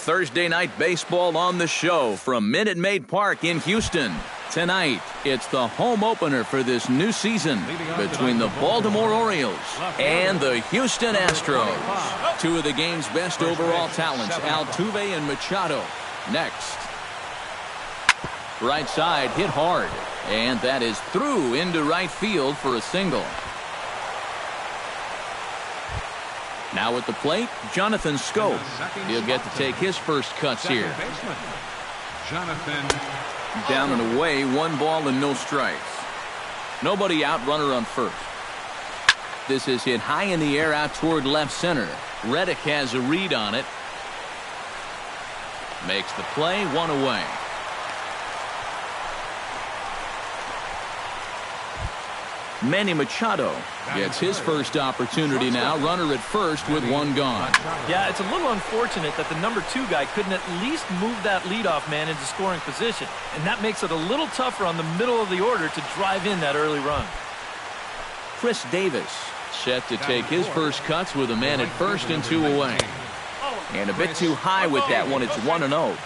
Thursday night baseball on the show from Minute Maid Park in Houston. Tonight, it's the home opener for this new season between the Baltimore Orioles and the Houston Astros. Two of the game's best overall talents, Altuve and Machado. Next. Right side hit hard, and that is through into right field for a single. Now at the plate, Jonathan Schoop. He'll get to take his first cuts here. Down and away, 1 ball and no strikes. Nobody out, runner on first. This is hit high in the air out toward left center. Reddick has a read on it. Makes the play, 1 away. Manny Machado gets his first opportunity now. Runner at first with 1 gone. Yeah, it's a little unfortunate that the number 2 guy couldn't at least move that leadoff man into scoring position. And that makes it a little tougher on the middle of the order to drive in that early run. Chris Davis set to take his first cuts with a man at first and 2 away. And a bit too high with that one. It's 1-0.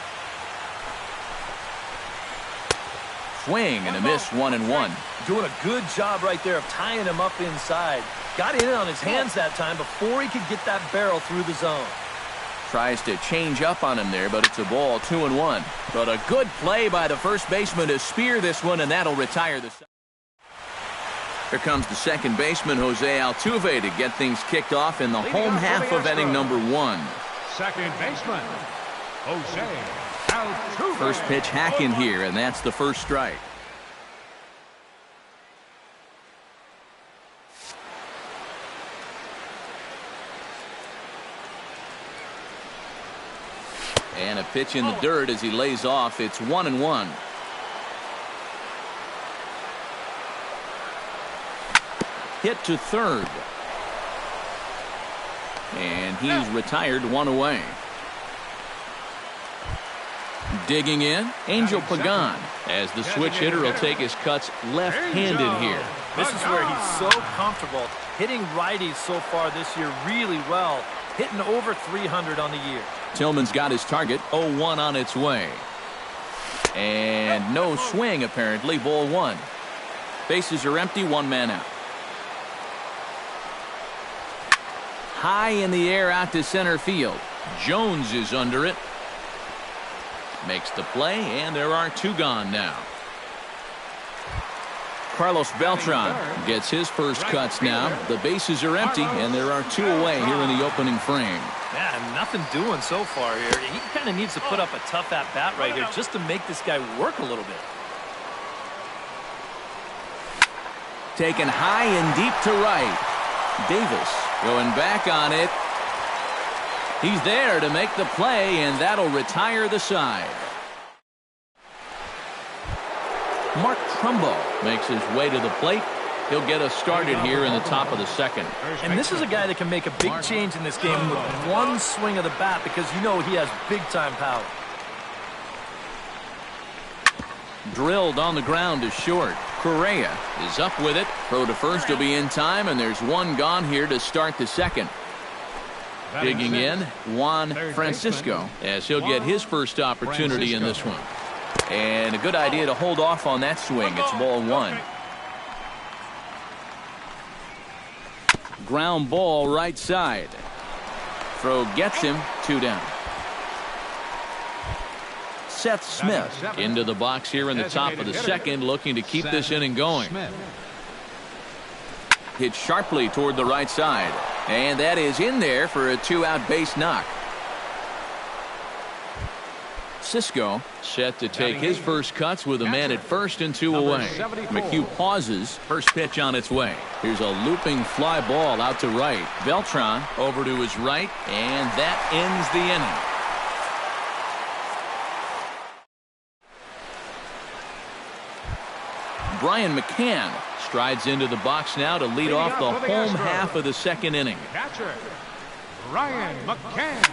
Swing and a miss, 1-1. Doing a good job right there of tying him up inside. Got in on his hands that time before he could get that barrel through the zone. Tries to change up on him there, but it's a ball, 2-1. But a good play by the first baseman to spear this one, and that'll retire the. Here comes the second baseman, Jose Altuve, to get things kicked off in the home half of inning number 1. Second baseman, Jose Altuve. First pitch hacking here, and that's the first strike. And a pitch in the dirt as he lays off. It's 1-1. Hit to third. And he's retired, 1 away. Digging in, Angel Pagan, as the switch hitter will take his cuts left-handed here. This is where he's so comfortable hitting righties so far this year really well, hitting over 300 on the year. Tillman's got his target, 0-1 on its way. And no swing, apparently, ball 1. Bases are empty, 1 man out. High in the air out to center field. Jones is under it. Makes the play, and there are 2 gone now. Carlos Beltran gets his first cuts now. The bases are empty, and there are 2 away here in the opening frame. Yeah, nothing doing so far here. He kind of needs to put up a tough at-bat right here just to make this guy work a little bit. Taken high and deep to right. Davis going back on it. He's there to make the play, and that'll retire the side. Mark Trumbo makes his way to the plate. He'll get us started here in the top of the second. And this is a guy that can make a big change in this game with 1 swing of the bat because you know he has big-time power. Drilled on the ground to short. Correa is up with it. Throw to first will be in time, and there's 1 gone here to start the second. Digging in, Juan Francisco, as he'll get his first opportunity in this one. And a good idea to hold off on that swing. It's ball 1. Ground ball right side. Throw gets him, 2 down. Seth Smith into the box here in the top of the second, looking to keep this inning going. Hit sharply toward the right side, and that is in there for a 2-out base knock. Cisco set to take his first cuts with a man at first and 2 away. McHugh pauses. First pitch on its way. Here's a looping fly ball out to right. Beltran over to his right, and that ends the inning. Brian McCann strides into the box now to lead off the home half of the second inning. Catcher, Brian McCann.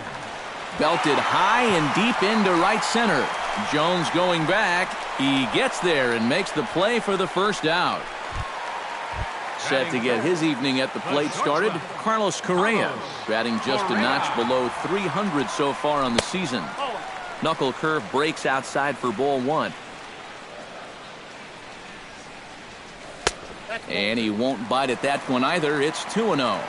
Belted high and deep into right center. Jones going back. He gets there and makes the play for the first out. Set to get his evening at the plate started, Carlos Correa, batting just a notch below 300 so far on the season. Knuckle curve breaks outside for ball one. And he won't bite at that one either. It's 2-0.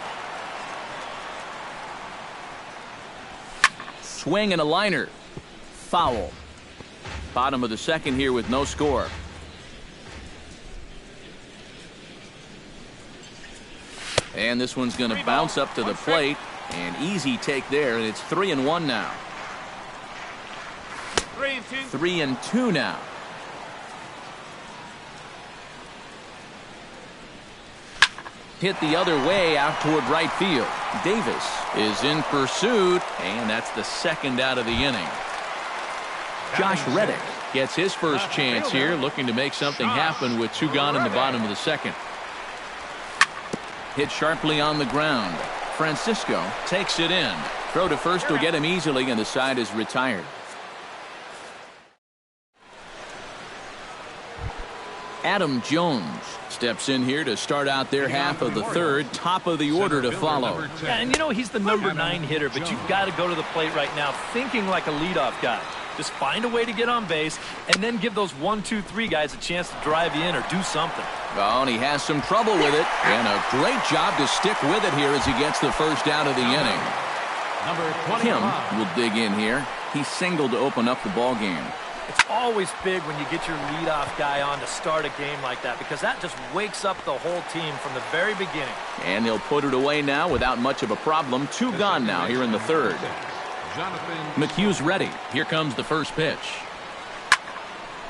Swing and a liner. Foul. Bottom of the second here with no score. And this one's going to bounce up to the plate. An easy take there, and it's 3-1 now. 3-2 now. Hit the other way out toward right field. Davis is in pursuit, and that's the second out of the inning. Josh Reddick gets his first chance here, looking to make something happen with two gone in the bottom of the second. Hit sharply on the ground. Francisco takes it in. Throw to first will get him easily, and the side is retired. Adam Jones steps in here to start out their half of the third. Top of the order to follow. Yeah, and you know he's the number 9 hitter, but you've got to go to the plate right now thinking like a leadoff guy. Just find a way to get on base and then give those 1, 2, 3 guys a chance to drive you in or do something. Oh, and he has some trouble with it, and a great job to stick with it here as he gets the first out of the inning. Kim will dig in here. He singled to open up the ball game. It's always big when you get your leadoff guy on to start a game like that because that just wakes up the whole team from the very beginning. And he'll put it away now without much of a problem. 2 gone now here in the third. McHugh's ready. Here comes the first pitch.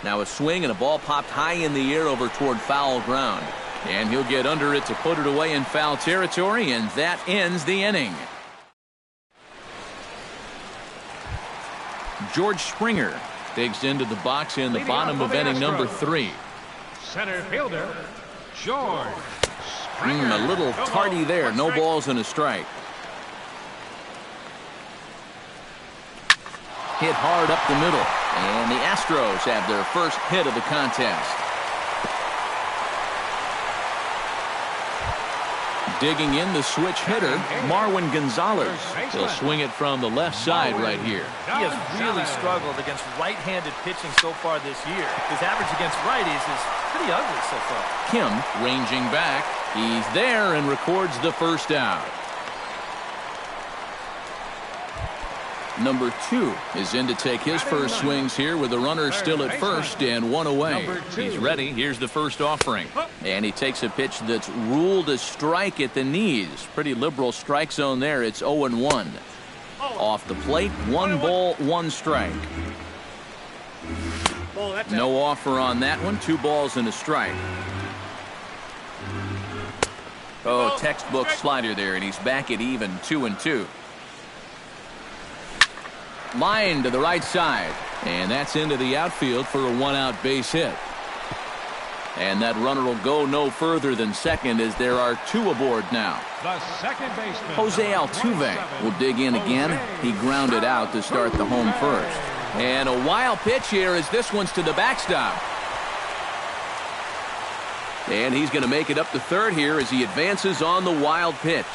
Now a swing and a ball popped high in the air over toward foul ground. And he'll get under it to put it away in foul territory, and that ends the inning. George Springer digs into the box in the bottom of inning number 3. Center fielder, George Springer. A little tardy there. No balls and a strike. Hit hard up the middle. And the Astros have their first hit of the contest. Digging in the switch hitter, Marwin Gonzalez. He'll swing it from the left side right here. He has really struggled against right-handed pitching so far this year. His average against righties is pretty ugly so far. Kim ranging back. He's there and records the first out. Number 2 is in to take his first swings here with the runner still at first and 1 away. He's ready. Here's the first offering. And he takes a pitch that's ruled a strike at the knees. Pretty liberal strike zone there. It's 0-1. Off the plate, 1 ball, 1 strike. No offer on that one. 2 balls and a strike. Oh, textbook slider there, and he's back at even 2-2. Line to the right side, and that's into the outfield for a 1-out base hit. And that runner will go no further than second as there are 2 aboard now. The second baseman, Jose Altuve will dig in again. He grounded out to start the home first. And a wild pitch here as this one's to the backstop. And he's going to make it up to third here as he advances on the wild pitch.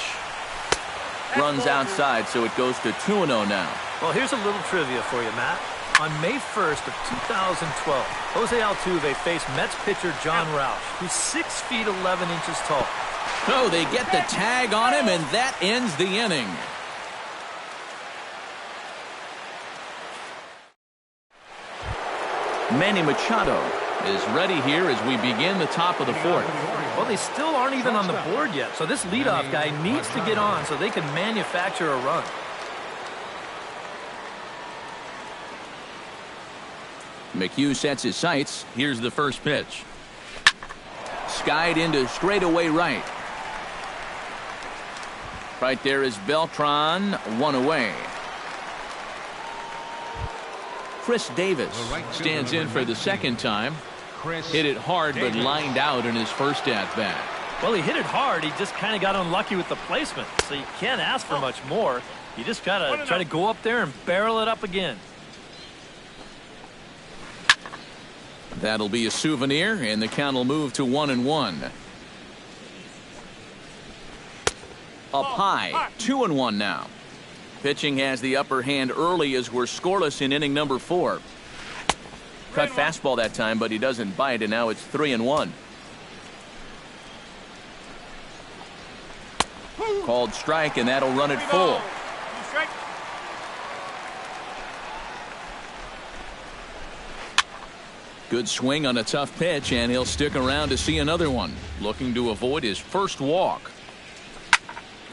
Runs outside, so it goes to 2-0 now. Well, here's a little trivia for you, Matt. On May 1st of 2012, Jose Altuve faced Mets pitcher John Roush, who's 6 feet 11 inches tall. Oh, they get the tag on him, and that ends the inning. Manny Machado is ready here as we begin the top of the fourth. Well, they still aren't even on the board yet, so this leadoff guy needs to get on so they can manufacture a run. McHugh sets his sights. Here's the first pitch. Skied into straightaway right. Right there is Beltran, 1 away. Chris Davis stands in for the second time. Hit it hard but lined out in his first at-bat. Well, he hit it hard. He just kind of got unlucky with the placement. So you can't ask for much more. You just got to try to go up there and barrel it up again. That'll be a souvenir, and the count will move to 1-1. Up high, 2-1 now. Pitching has the upper hand early as we're scoreless in inning number 4. Cut fastball that time, but he doesn't bite, and now it's 3-1. Called strike, and that'll run it full. Good swing on a tough pitch, and he'll stick around to see another one. Looking to avoid his first walk.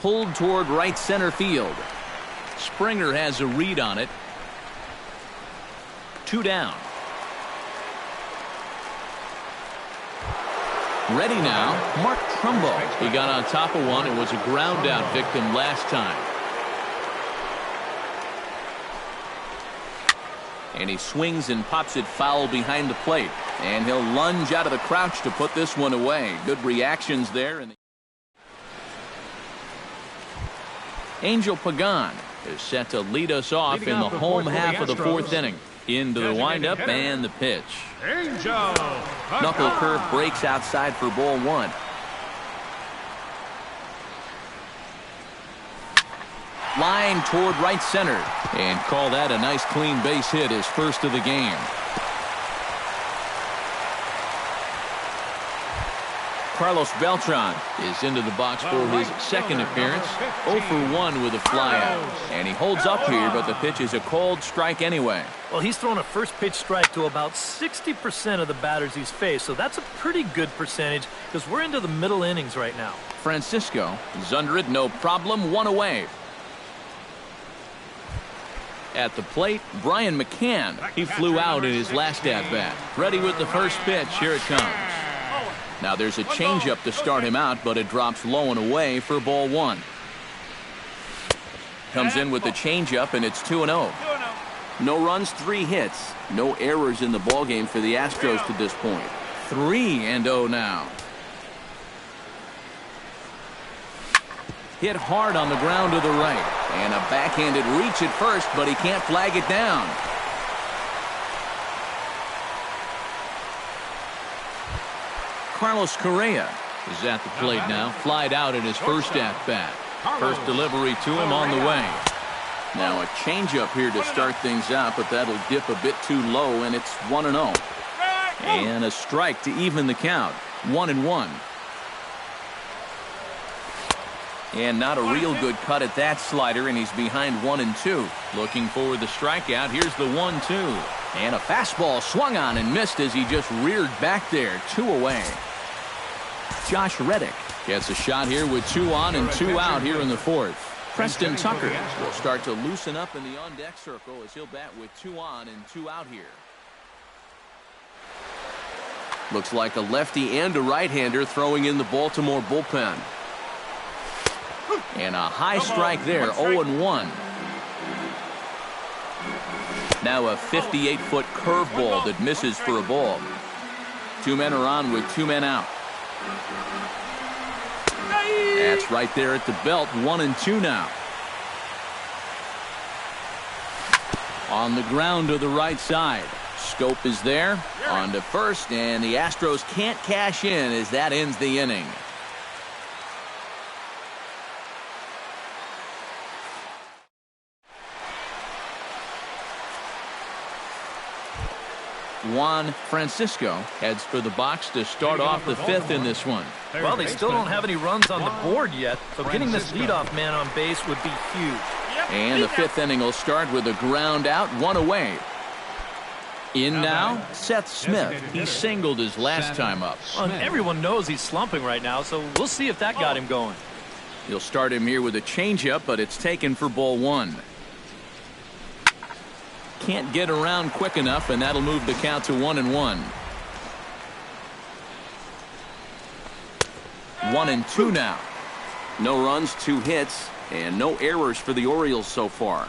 Pulled toward right center field. Springer has a read on it. 2 down. Ready now, Mark Trumbo. He got on top of one and was a ground out victim last time. And he swings and pops it foul behind the plate. And he'll lunge out of the crouch to put this one away. Good reactions there. Angel Pagan is set to lead us off in the home half of the 4th inning. Into the windup and the pitch. Angel. Knuckle curve breaks outside for ball 1. Line toward right center. And call that a nice clean base hit, his first of the game. Carlos Beltran is into the box for his second appearance. 0 for 1 with a flyout. And he holds up here, but the pitch is a called strike anyway. Well, he's thrown a first pitch strike to about 60% of the batters he's faced, so that's a pretty good percentage because we're into the middle innings right now. Francisco is under it, no problem, 1 away. At the plate, Brian McCann. He flew out in his last at-bat. Ready with the first pitch. Here it comes. Now there's a changeup to start him out, but it drops low and away for ball 1. Comes in with the changeup, and it's 2-0. No runs, 3 hits. No errors in the ballgame for the Astros to this point. 3-0 now. Hit hard on the ground to the right. And a backhanded reach at first, but he can't flag it down. Carlos Correa is at the plate now. Flied out in his first at-bat. First delivery to him on the way. Now a changeup here to start things out, but that'll dip a bit too low, and it's 1-0. And a strike to even the count. 1-1. And not a real good cut at that slider, and he's behind 1-2. Looking for the strikeout. Here's the 1-2. And a fastball swung on and missed as he just reared back there. 2 away. Josh Reddick gets a shot here with 2 on and 2 out here in the 4th. Preston Tucker will start to loosen up in the on-deck circle as he'll bat with 2 on and 2 out here. Looks like a lefty and a right-hander throwing in the Baltimore bullpen. And a high strike there, 0-1. Now a 58-foot curveball that misses for a ball. 2 men are on with 2 men out. That's right there at the belt, 1-2 now. On the ground to the right side. Scope is there, on to first, and the Astros can't cash in as that ends the inning. Juan Francisco heads for the box to start off the 5th in this one. Well, they still don't have any runs on the board yet, so getting this leadoff man on base would be huge. And the 5th inning will start with a ground out, 1 away. In now, Seth Smith. He singled his last time up. Well, and everyone knows he's slumping right now, so we'll see if that got him going. He'll start him here with a changeup, but it's taken for ball 1. Can't get around quick enough, and that'll move the count to 1-1. 1-2 now. No runs, 2 hits, and no errors for the Orioles so far.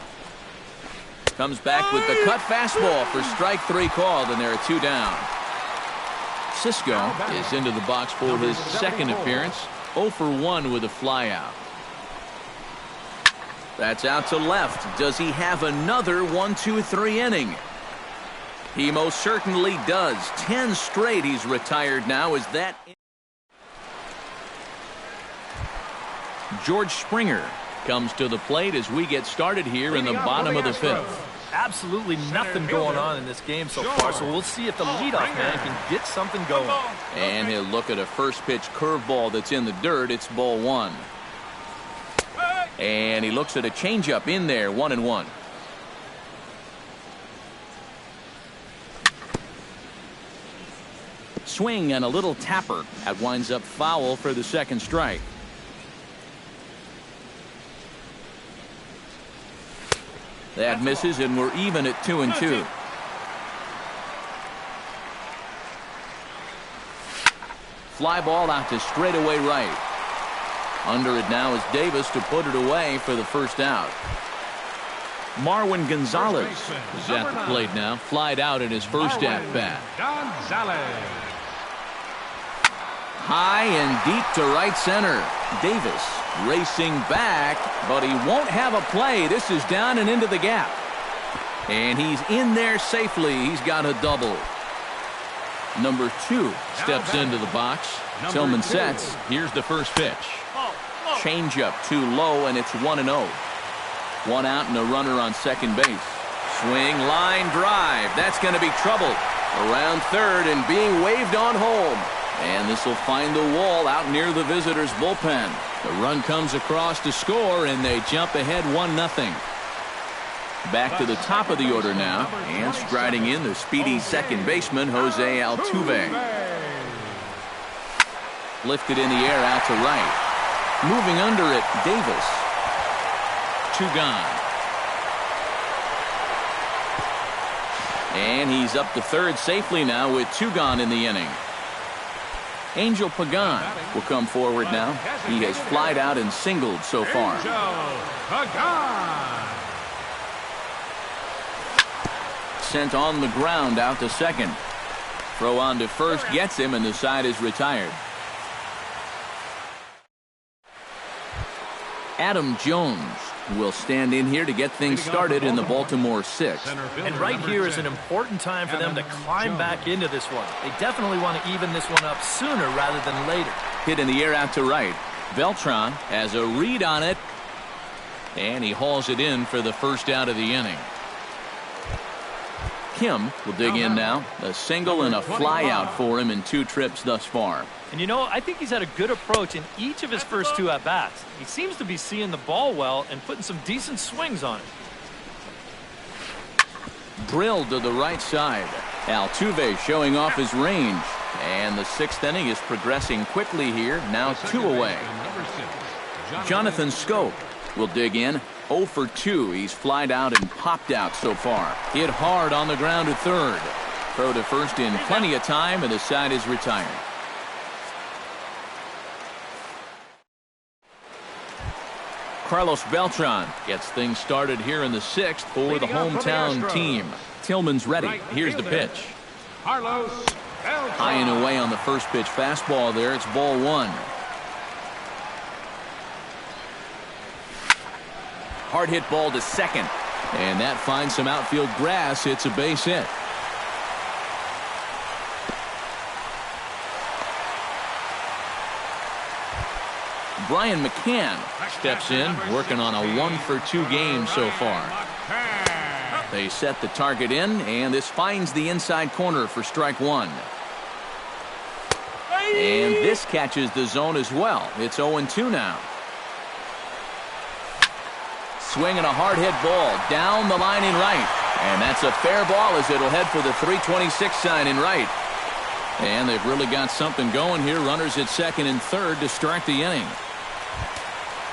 Comes back with the cut fastball for strike 3 called, and there are 2 down. Cisco is into the box for his second appearance. 0 for 1 with a flyout. That's out to left. Does he have another 1-2-3 inning? He most certainly does. 10 straight he's retired now. Is that George Springer comes to the plate as we get started here in the bottom of the fifth. Absolutely nothing going on in this game so far, so we'll see if the leadoff man can get something going. And he'll look at a first pitch curveball that's in the dirt. It's ball one. And he looks at a changeup in there, 1-1. Swing and a little tapper. That winds up foul for the second strike. That misses, and we're even at 2-2. Fly ball out to straightaway right. Under it now is Davis to put it away for the first out. Marwin Gonzalez is at the plate now. Flied out in his first at-bat. High and deep to right center. Davis racing back, but he won't have a play. This is down and into the gap. And he's in there safely. He's got a double. Number 2 steps into the box. Tillman sets. Here's the first pitch. Changeup too low, and it's 1-0. 1 out and a runner on second base. Swing, line drive. That's going to be trouble. Around third and being waved on home. And this will find the wall out near the visitors' bullpen. The run comes across to score, and they jump ahead 1-0. Back to the top of the order now, and striding in the speedy second baseman, Jose Altuve. Lifted in the air out to right. Moving under it, Davis. 2 gone. And he's up to third safely now with 2 gone in the inning. Angel Pagan will come forward now. He has flied out and singled so far. Sent on the ground out to second. Throw on to first gets him, and the side is retired. Adam Jones will stand in here to get things started in the Baltimore 6th. And right here is an important time for them to climb back into this one. They definitely want to even this one up sooner rather than later. Hit in the air out to right. Beltran has a read on it, and he hauls it in for the first out of the inning. Kim will dig in now. A single and a fly out for him in 2 trips thus far. And you know, I think he's had a good approach in each of his first 2 at-bats. He seems to be seeing the ball well and putting some decent swings on it. Drilled to the right side. Altuve showing off his range. And the 6th inning is progressing quickly here. Now 2 away. Jonathan Scope will dig in. 0 for 2. He's flied out and popped out so far. Hit hard on the ground to third. Throw to first in plenty of time, and the side is retired. Carlos Beltran gets things started here in the 6th for the hometown team. Tillman's ready. Here's the pitch. High and away on the first pitch fastball there. It's ball 1. Hard hit ball to second. And that finds some outfield grass. It's a base hit. Brian McCann steps in, working on a 1 for 2 game so far. They set the target in, and this finds the inside corner for strike 1. And this catches the zone as well. It's 0-2 now. Swinging a hard hit ball down the line in right. And that's a fair ball as it'll head for the 326 sign in right. And they've really got something going here. Runners at second and third to start the inning.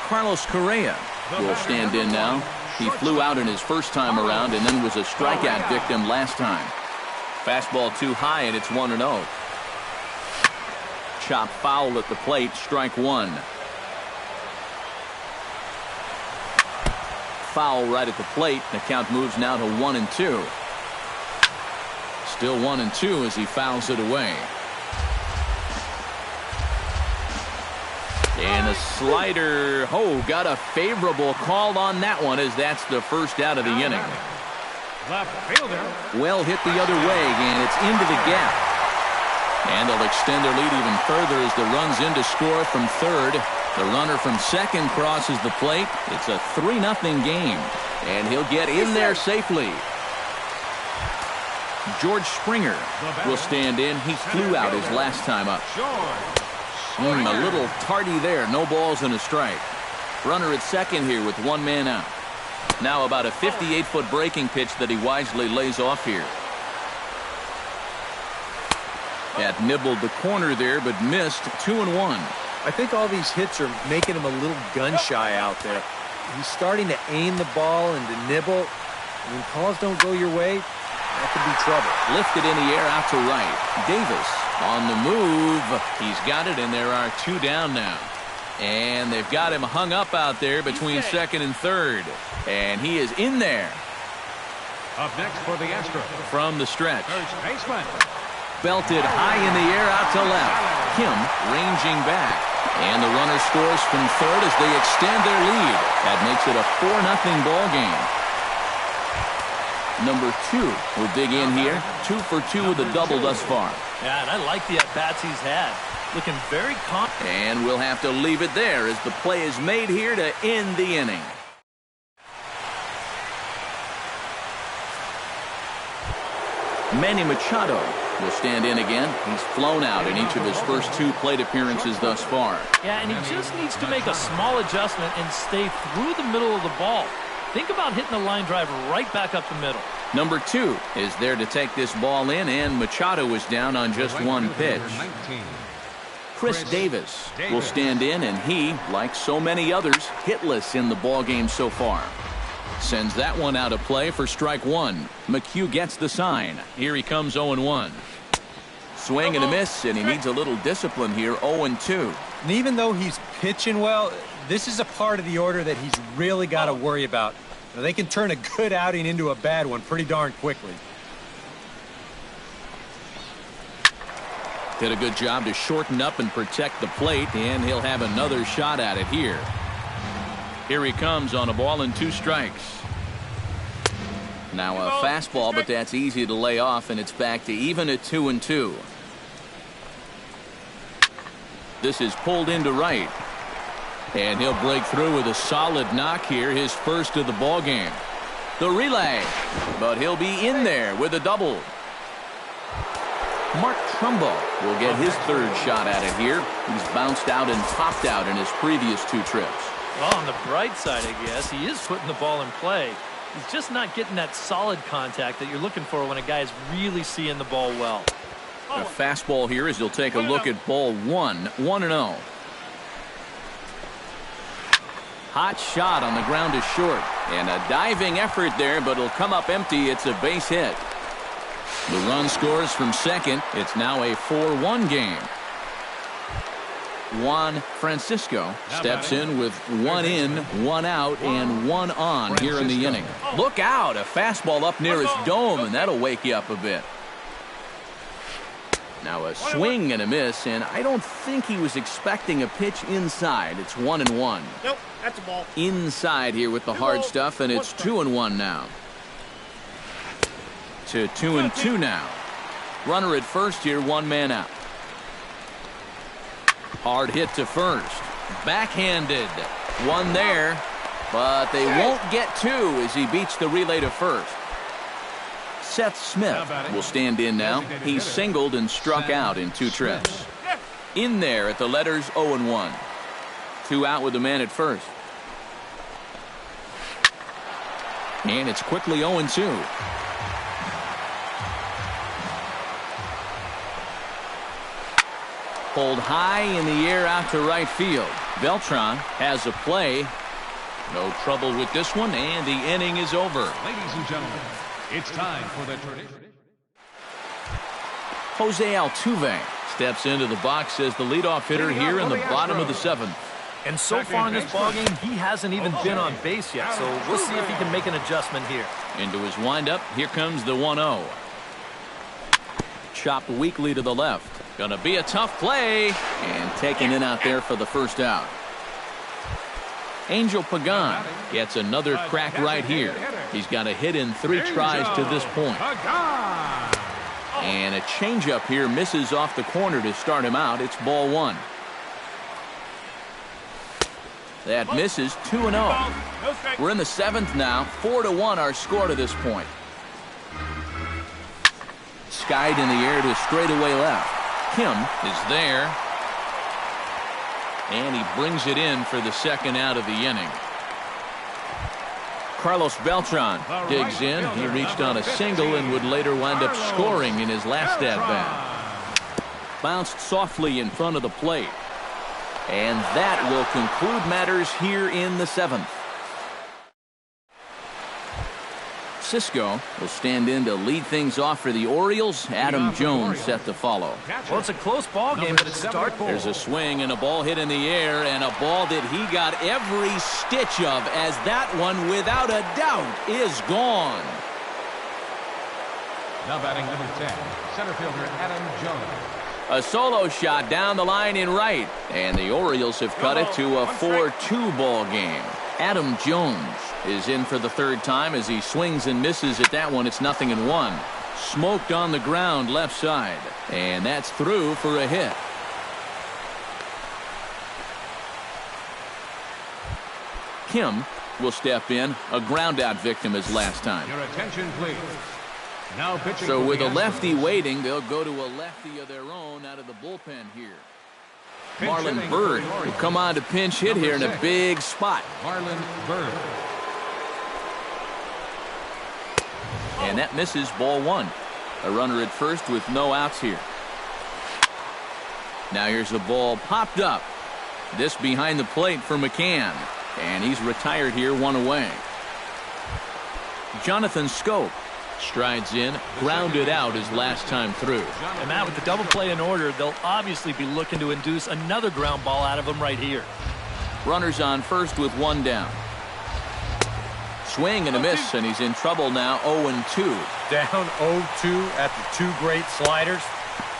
Carlos Correa will stand in now. He flew out in his first time around and then was a strikeout victim last time. Fastball too high, and it's 1-0. Chop foul at the plate, strike 1. Foul right at the plate. The count moves now to 1-2. Still 1-2 as he fouls it away. And a slider. Oh, got a favorable call on that one as that's the first out of the inning. Well hit the other way, and it's into the gap. And they'll extend their lead even further as the run's in to score from third. The runner from second crosses the plate. It's a 3-0 game, and he'll get in there safely. George Springer will stand in. He flew out his last time up. A little tardy there. No balls and a strike. Runner at second here with one man out. Now about a 58-foot breaking pitch that he wisely lays off here. That nibbled the corner there, but missed. 2-1. I think all these hits are making him a little gun-shy out there. He's starting to aim the ball and to nibble. When calls don't go your way, that could be trouble. Lifted in the air out to right. Davis on the move. He's got it, and there are 2 down now. And they've got him hung up out there between second and third. And he is in there. Up next for the Astros. From the stretch. First baseman. Belted high in the air out to left. Kim ranging back. And the runner scores from third as they extend their lead. That makes it a 4-0 ball game. Number 2 will dig in here. 2 for 2 with a double thus far. Yeah, and I like the at-bats he's had. Looking very confident. And we'll have to leave it there as the play is made here to end the inning. Manny Machado will stand in again. He's flown out in each of his first 2 plate appearances thus far. Yeah, and he just needs to make a small adjustment and stay through the middle of the ball. Think about hitting a line drive right back up the middle. Number 2 is there to take this ball in, and Machado is down on just 1 pitch. Chris Davis will stand in, and he, like so many others, hitless in the ball game so far. Sends that one out of play for strike 1. McHugh gets the sign. Here he comes 0-1. Swing and a miss, and he needs a little discipline here. 0-2. And even though he's pitching well, this is a part of the order that he's really got to worry about. Now, they can turn a good outing into a bad one pretty darn quickly. Did a good job to shorten up and protect the plate, and he'll have another shot at it here. Here he comes on a ball and 2 strikes. Now a fastball, but that's easy to lay off, and it's back to even at 2-2. This is pulled into right. And he'll break through with a solid knock here, his first of the ball game. The relay, but he'll be in there with a double. Mark Trumbo will get his 3rd shot at it here. He's bounced out and popped out in his previous 2 trips. Well, on the bright side, I guess, he is putting the ball in play. He's just not getting that solid contact that you're looking for when a guy's really seeing the ball well. A fastball here as he'll take a look at ball 1. 1-0. Hot shot on the ground is short. And a diving effort there, but it'll come up empty. It's a base hit. The run scores from second. It's now a 4-1 game. Juan Francisco steps in with 1 in, 1 out, and 1 on here in the inning. Look out, a fastball up near his dome, and that'll wake you up a bit. Now a swing and a miss, and I don't think he was expecting a pitch inside. It's 1-1. Nope, that's a ball. Inside here with the hard stuff, and it's 2-1 now. To 2-2 now. Runner at first here, 1 man out. Hard hit to first. Backhanded. 1 there, but they won't get 2 as he beats the relay to first. Seth Smith will stand in now. He's singled and struck out in 2 trips. In there at the letters 0-1. 2 out with the man at first. And it's quickly 0-2. Pulled high in the air out to right field. Beltran has a play. No trouble with this one, and the inning is over. Ladies and gentlemen, it's time for the tradition. Jose Altuve steps into the box as the leadoff hitter here in the bottom of the 7th. And so far in this ballgame, he hasn't even been on base yet, so we'll see if he can make an adjustment here. Into his windup, here comes the 1-0. Chopped weakly to the left. Gonna be a tough play, and taken in out there for the first out. Angel Pagan gets another crack right here. He's got a hit in 3 tries to this point. And a changeup here misses off the corner to start him out. It's ball 1. That misses. 2-0. We're in the 7th now. 4-1 our score to this point. Skied in the air to straightaway left. Kim is there. And he brings it in for the second out of the inning. Carlos Beltran digs in. He reached on a single and would later wind up scoring in his last at-bat. Bounced softly in front of the plate. And that will conclude matters here in the 7th. Cisco will stand in to lead things off for the Orioles. Adam Jones set to follow. Well, it's a close ball game, but it's start. There's a swing and a ball hit in the air, and a ball that he got every stitch of, as that one, without a doubt, is gone. Now batting number 10, center fielder Adam Jones. A solo shot down the line in right, and the Orioles have cut it to a 4-2 ball game. Adam Jones is in for the third time as he swings and misses at that one. It's 0-1. Smoked on the ground left side, and that's through for a hit. Kim will step in, a ground out victim as last time. Your attention, please. Now pitching. So with a lefty waiting, they'll go to a lefty of their own out of the bullpen here. Marlon Byrd will come on to pinch hit here in a big spot. Marlon Byrd. And that misses, ball one. A runner at first with no outs here. Now here's the ball popped up. This behind the plate for McCann. And he's retired here, one away. Jonathan Scope strides in, grounded out his last time through. And Matt, with the double play in order, they'll obviously be looking to induce another ground ball out of him right here. Runners on first with one down. Swing and a miss, and he's in trouble now. 0-2. Down 0-2 after two great sliders.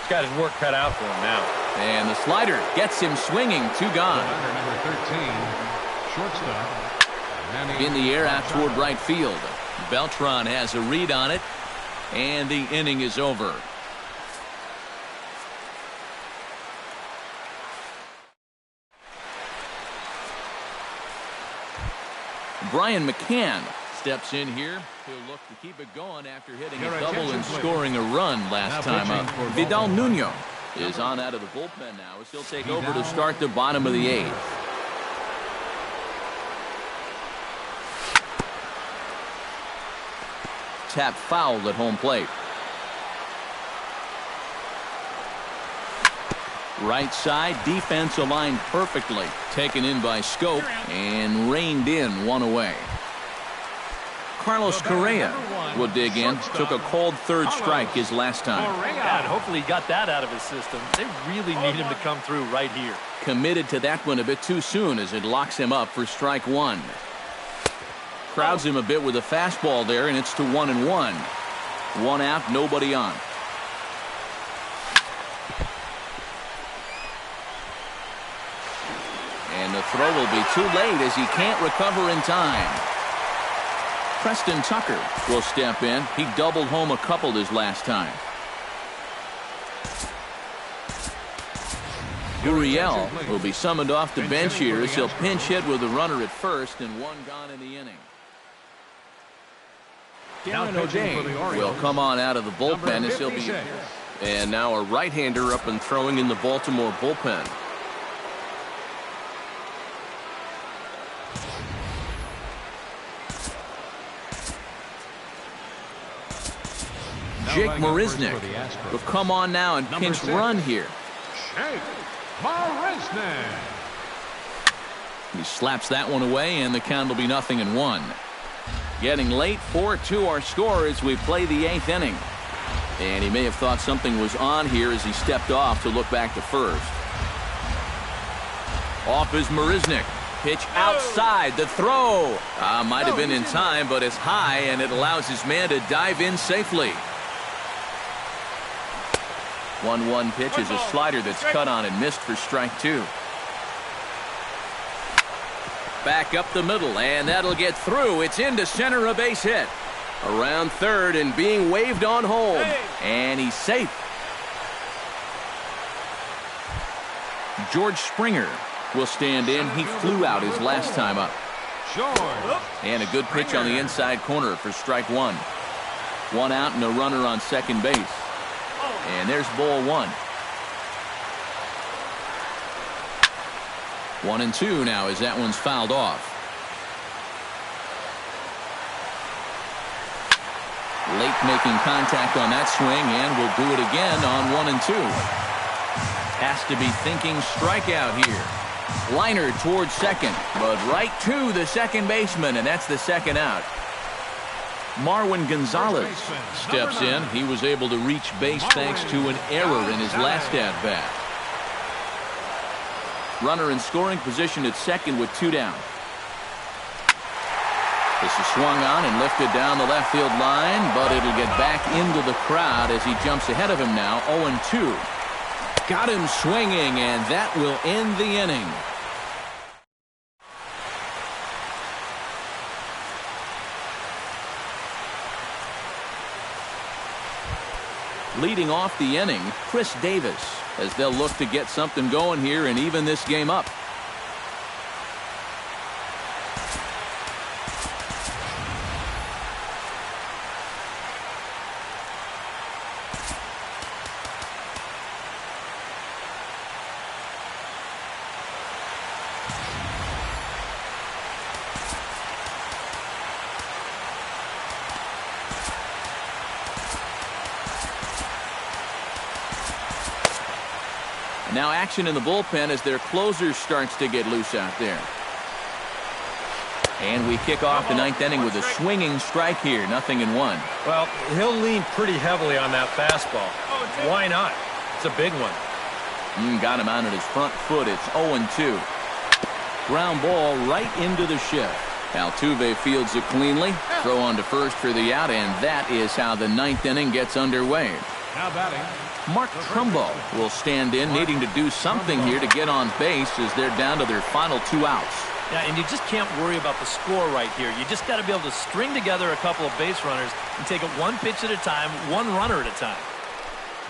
He's got his work cut out for him now. And the slider gets him swinging. Two gone. Number 13, shortstop. In the air out toward right field. Beltran has a read on it, and the inning is over. Brian McCann steps in here. He'll look to keep it going after hitting a double and scoring a run last time up. Vidal Nuno is on out of the bullpen now as he'll take over to start the bottom of the 8th. Tap fouled at home plate. Right side, defense aligned perfectly. Taken in by Scope and reined in, one away. Carlos Correa will dig in. Took a called third strike his last time. Yeah, and hopefully he got that out of his system. They really need him to come through right here. Committed to that one a bit too soon as it locks him up for strike one. Crowds him a bit with a fastball there, and it's to 1-1. One out, nobody on. And the throw will be too late as he can't recover in time. Preston Tucker will step in. He doubled home a couple his last time. Gurriel will be summoned off the bench here as he'll pinch hit with a runner at first and one gone in the inning. Darren O'Day will come on out of the bullpen as he'll be. And now a right-hander up and throwing in the Baltimore bullpen. Jake Marisnick will come on now and pinch run here. Jake Marisnick. He slaps that one away, and the count will be 0-1. Getting late, 4-2 our score as we play the 8th inning. And he may have thought something was on here as he stepped off to look back to first. Off is Marisnick. Pitch outside. The throw might have been in time, but it's high, and it allows his man to dive in safely. 1-1 pitch is a slider that's cut on and missed for strike two. Back up the middle, and that'll get through. It's into center, a base hit. Around third and being waved on home. And he's safe. George Springer will stand in. He flew out his last time up. Short. And a good pitch on the inside corner for strike one. One out and a runner on second base. And there's ball one. 1-2 now as that one's fouled off. Late making contact on that swing, and will do it again on 1-2. Has to be thinking strikeout here. Liner towards second, but right to the second baseman, and that's the second out. Marwin Gonzalez steps in. He was able to reach base thanks to an error in his last at-bat. Runner in scoring position at second with two down. This is swung on and lifted down the left field line, but it'll get back into the crowd as he jumps ahead of him now. 0-2. Got him swinging, and that will end the inning. Leading off the inning, Chris Davis, as they'll look to get something going here and even this game up. Now action in the bullpen as their closer starts to get loose out there. And we kick off the ninth inning with a swinging strike here. 0-1. Well, he'll lean pretty heavily on that fastball. Why not? It's a big one. Got him out at his front foot. It's 0-2. Ground ball right into the shift. Altuve fields it cleanly. Throw on to first for the out, and that is how the ninth inning gets underway. Now batting, Mark Trumbo will stand in, needing to do something here to get on base as they're down to their final two outs. Yeah, and you just can't worry about the score right here. You just got to be able to string together a couple of base runners and take it one pitch at a time, one runner at a time.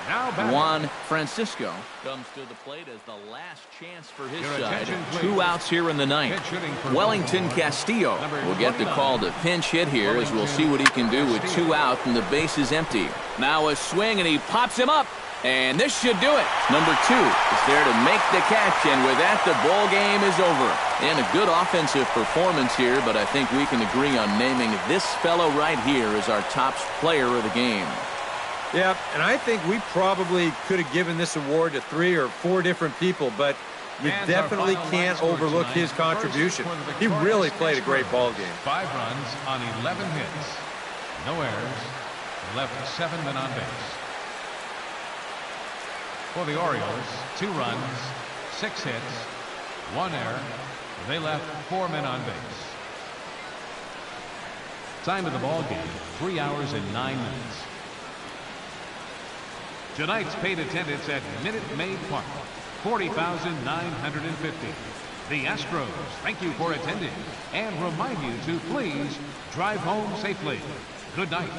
now batting. Juan Francisco comes to the plate as the last chance for his Your side. attention, please. Two outs here in the ninth. Pitch hitting for Wellington Castillo will get the call to pinch hit here as we'll see what he can do with two out and the base is empty. Now a swing and he pops him up. And this should do it. Number 2 is there to make the catch, and with that, the ball game is over. And a good offensive performance here, but I think we can agree on naming this fellow right here as our top player of the game. Yeah, and I think we probably could have given this award to 3 or 4 different people, but you And definitely our final can't line score overlook tonight. his contribution. First for the He really Victorious played a great ball game. 5 runs on 11 hits. No errors. Left 7 men on base. For the Orioles, 2 runs, 6 hits, 1 error. They left 4 men on base. Time of the ball game, 3 hours and 9 minutes. Tonight's paid attendance at Minute Maid Park, 40,950. The Astros thank you for attending and remind you to please drive home safely. Good night.